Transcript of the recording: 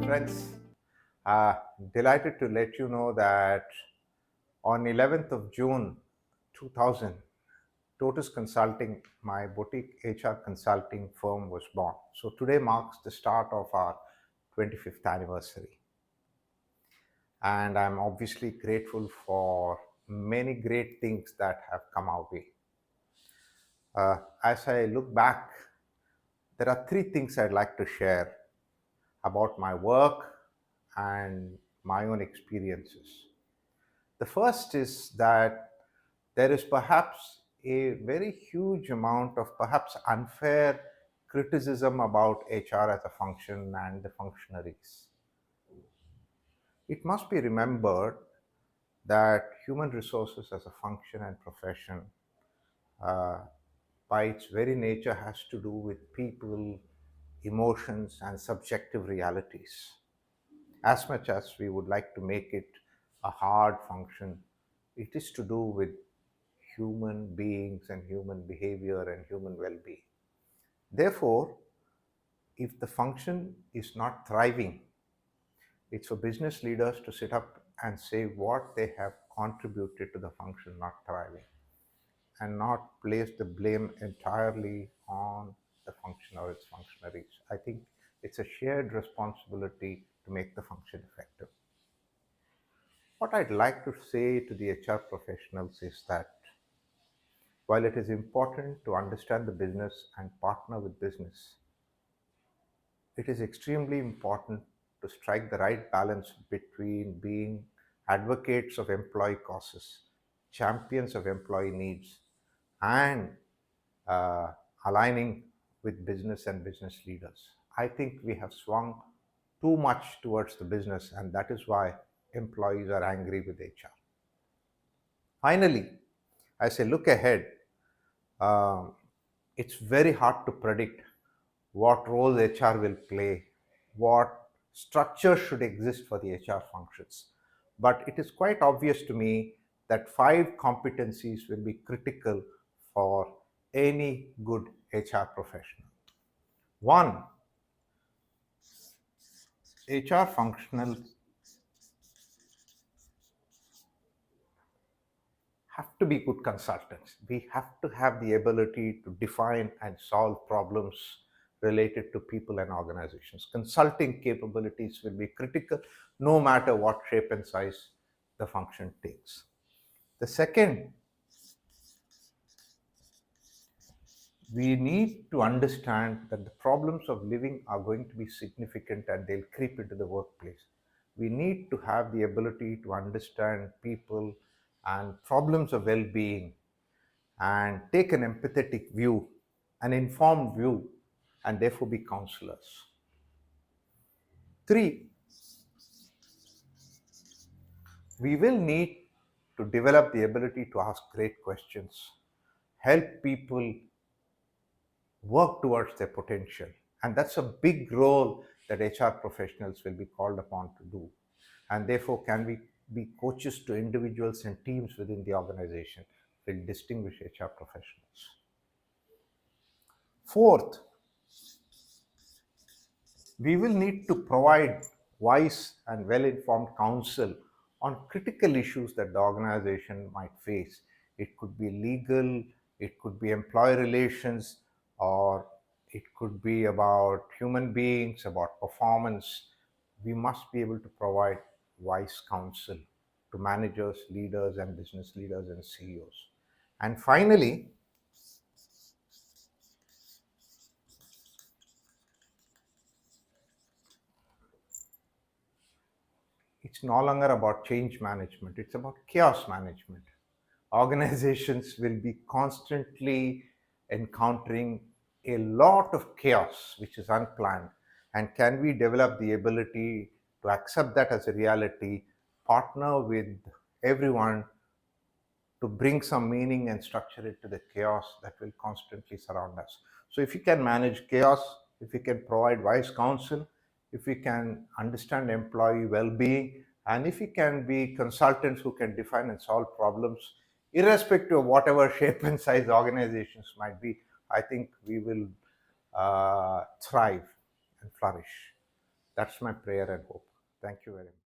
Friends, uh, delighted to let you know that on 11th of June 2000, Totus Consulting, my boutique HR consulting firm, was born. So today marks the start of our 25th anniversary. And I'm obviously grateful for many great things that have come our way. As I look back, there are three things I'd like to share about my work and my own experiences. The first is that there is perhaps a very huge amount of perhaps unfair criticism about HR as a function and the functionaries. It must be remembered that human resources as a function and profession, uh, by its very nature, has to do with people, emotions, and subjective realities. As much as we would like to make it a hard function, it is to do with human beings and human behavior and human well being. Therefore, if the function is not thriving, it's for business leaders to sit up and say what they have contributed to the function not thriving and not place the blame entirely on the function or its functionaries. I think it's a shared responsibility to make the function effective. What I'd like to say to the HR professionals is that while it is important to understand the business and partner with business, it is extremely important to strike the right balance between being advocates of employee causes, champions of employee needs, and uh, aligning with business and business leaders. I think we have swung too much towards the business, and that is why employees are angry with HR. Finally, as I look ahead, um, it's very hard to predict what role HR will play, what structure should exist for the HR functions. But it is quite obvious to me that five competencies will be critical for any good HR professional. One, HR functionals have to be good consultants. We have to have the ability to define and solve problems related to people and organizations. Consulting capabilities will be critical no matter what shape and size the function takes. The second, we need to understand that the problems of living are going to be significant and they'll creep into the workplace. We need to have the ability to understand people and problems of well being and take an empathetic view, an informed view, and therefore be counselors. Three, we will need to develop the ability to ask great questions, help people work towards their potential. And that's a big role that HR professionals will be called upon to do. And therefore, can we be coaches to individuals and teams within the organization will distinguish HR professionals. Fourth, we will need to provide wise and well informed counsel on critical issues that the organization might face. It could be legal, it could be employee relations, or it could be about human beings, about performance. We must be able to provide wise counsel to managers, leaders, and business leaders and CEOs. And finally, it's no longer about change management, it's about chaos management. Organizations will be constantly encountering a lot of chaos which is unplanned. And can we develop the ability to accept that as a reality, partner with everyone to bring some meaning and structure it to the chaos that will constantly surround us? So, if you can manage chaos, if you can provide wise counsel, if we can understand employee well being, and if we can be consultants who can define and solve problems, irrespective of whatever shape and size organizations might be, I think we will thrive and flourish. That's my prayer and hope. Thank you very much.